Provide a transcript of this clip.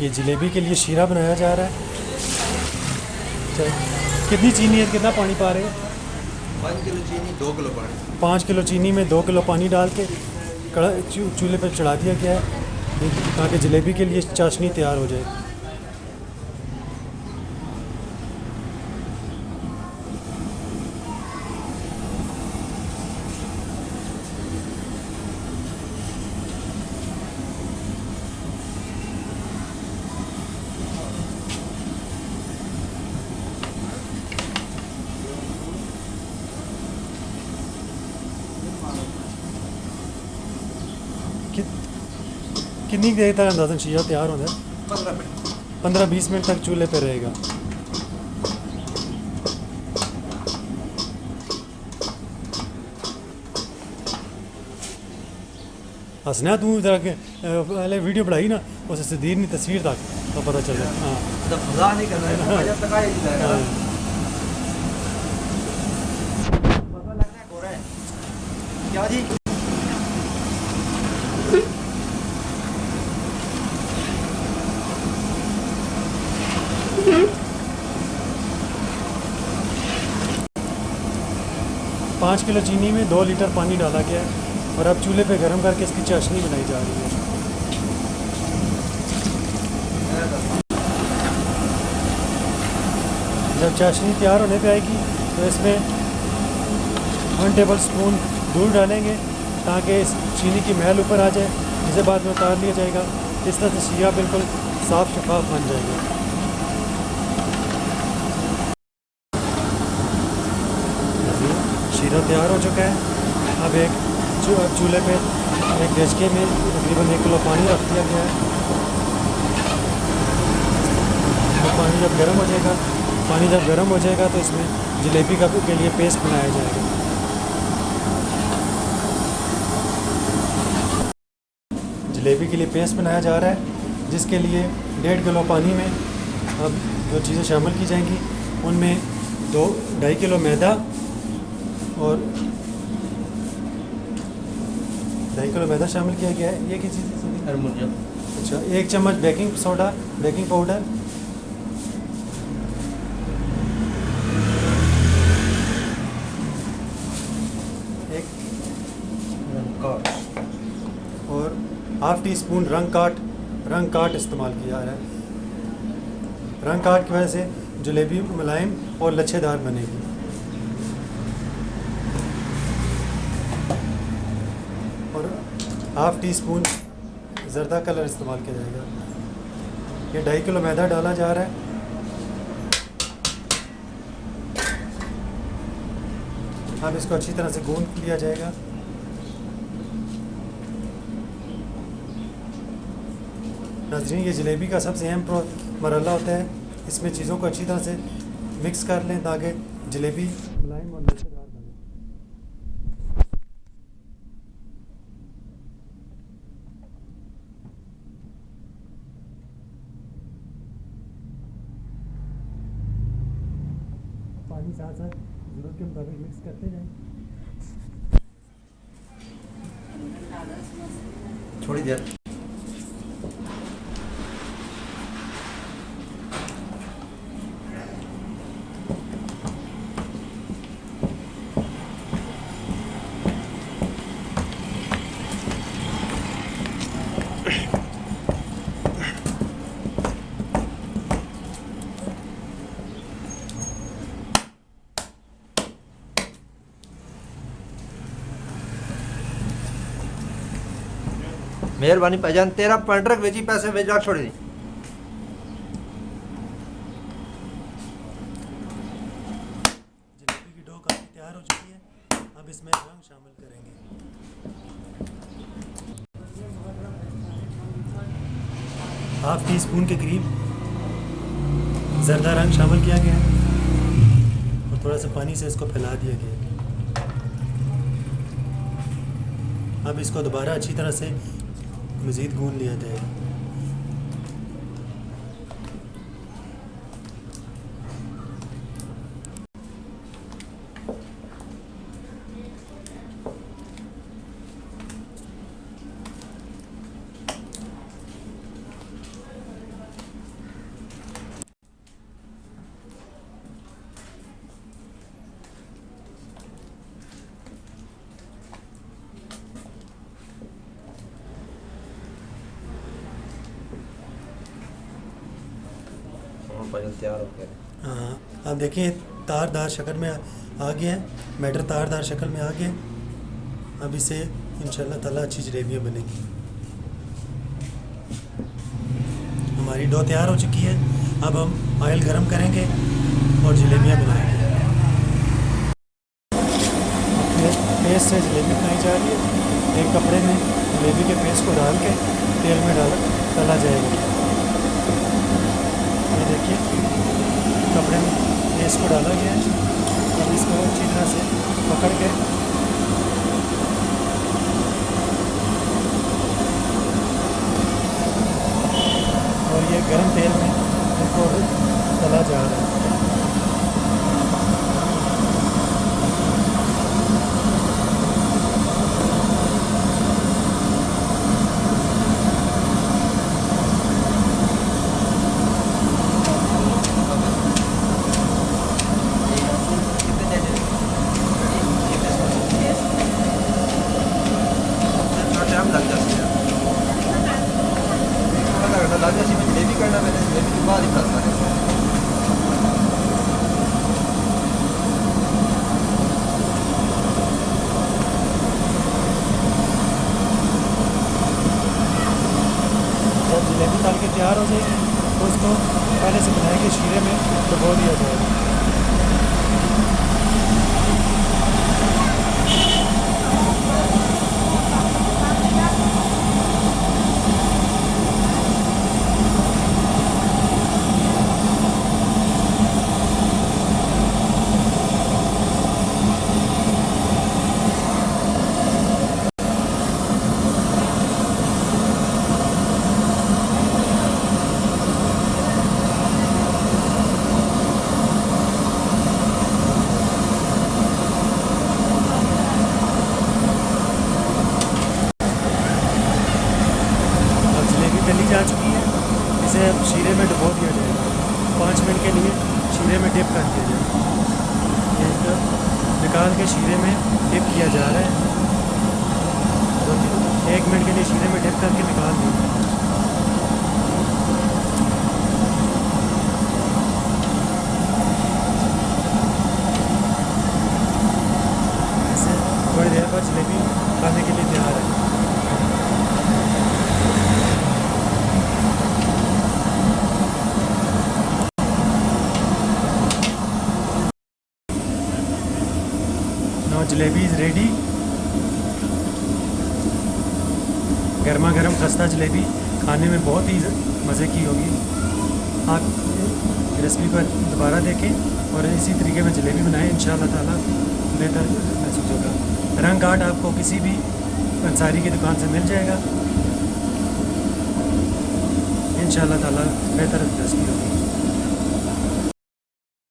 ये जलेबी के लिए शीरा बनाया जा रहा है। कितनी चीनी है, कितना पानी पा रहे हैं? 5 किलो चीनी 2 किलो पानी। 5 किलो चीनी में 2 किलो पानी डाल के चूल्हे पर चढ़ा दिया गया है ताकि जलेबी के लिए चाशनी तैयार हो जाए। कितनी देर तक अंदाज़न शीरा तैयार होता है? 15 मिनट। 15-20 मिनट तक चूल्हे पे रहेगा। हंसना तू इधर पहले वीडियो बढ़ाई ना, उसे सीधी नहीं तस्वीर तक तो पता चल जाए। हाँ तो मज़ा नहीं करना है, जब तक आए नहीं जाएगा। पता लगना है हो रहा है क्या जी? 5 किलो चीनी में 2 लीटर पानी डाला गया है और अब चूल्हे पे गर्म करके इसकी चाशनी बनाई जा रही है। जब चाशनी तैयार होने पे आएगी तो इसमें 1 टेबल स्पून दूध डालेंगे ताकि इस चीनी की महल ऊपर आ जाए, जिसे बाद में उतार लिया जाएगा। इस तरह से शीरा बिल्कुल साफ़ शफाफ बन जाएगा। शीरा तैयार हो चुका है। अब एक चूल्हे पे एक डेचके में तकरीबन 1 किलो पानी रख दिया गया है। तो पानी जब गर्म हो जाएगा तो इसमें जलेबी के लिए पेस्ट बनाया जाएगा। जलेबी के लिए पेस्ट बनाया जा रहा है, जिसके लिए 1.5 किलो पानी में अब जो चीज़ें शामिल की जाएंगी उनमें 2-2.5 किलो मैदा और 2.5 किलो मैदा शामिल किया गया है। ये किस चीज़ से? हारमोनियम। अच्छा, 1 चम्मच बेकिंग पाउडर, और ½ टी स्पून रंग काट इस्तेमाल किया है। रंग काट की वजह से जलेबी मुलायम और लच्छेदार बनेगी। और ½ टी स्पून ज़रदा कलर इस्तेमाल किया जाएगा। ये 2.5 किलो मैदा डाला जा रहा है। अब इसको अच्छी तरह से गूंद लिया जाएगा। नाज़रीन, ये जलेबी का सबसे अहम मरहला होता है। इसमें चीज़ों को अच्छी तरह से मिक्स कर लें ताकि जलेबी मुलायम और लच्छेदार बने। पानी साथ साथ ज़रूरत के मुताबिक मिक्स करते जाएं। थोड़ी देर। मेहरबानी भाईजान, तेरा पंडरक वेजी पैसे भेज रख छोड़ी। जलेबी की डो काफ़ी तैयार हो चुकी है। अब इसमें रंग शामिल करेंगे। ½ टी स्पून के करीब ज़रदा रंग शामिल किया गया है और थोड़ा सा पानी से इसको फैला दिया गया है। अब इसको दोबारा अच्छी तरह से मज़ीद गूंद लिया जाएगा। पजल तैयार हो गया। हाँ, आप देखिए तारदार शक्ल में आ गया है, बैटर तारदार शक्ल में आ गया है। अब इसे इंशाल्लाह ताला अच्छी जलेबियाँ बनेगी। हमारी डो तैयार हो चुकी है। अब हम ऑयल गरम करेंगे और जलेबियाँ बनाएंगे। पेस्ट से जलेबी बनाई जा रही है। एक कपड़े में जलेबी के पेस्ट को डाल के तेल में तला जाएगा। ये देखिए कपड़े में पेस्ट को डाला गया है। अब इसको अच्छी तरह से पकड़ के और ये गर्म तेल में इनको तला जा रहा है। जलेबी करना मैंने जलेबी के बाद ही करना है। जब जलेबी तल के तैयार हो जाएगी तो उसको पहले से बनाए गए शीरे में डुबो दिया जाएगा। तली जा चुकी है। इसे अब शीरे में डुबो दिया जाएगा। 5 मिनट के लिए शीरे में डिप कर दिया जाएगा। एक निकाल के शीरे में डिप किया जा रहा है। तो 1 मिनट के लिए शीरे में डिप करके निकाल दिया। ऐसे थोड़ी देर बाद जलेबी खाने के लिए तैयार है। Now jalebi is ready. गर्मा गर्म खस्ता जलेबी खाने में बहुत ही मज़े की होगी। आप रेसिपी पर दोबारा देखें और इसी तरीके में जलेबी बनाएं। इंशाअल्लाह ताला बेहतर महसूस होगा। रंग कार्ड आपको किसी भी अंसारी की दुकान से मिल जाएगा। इंशाअल्लाह ताला बेहतर रेसिपी होगी।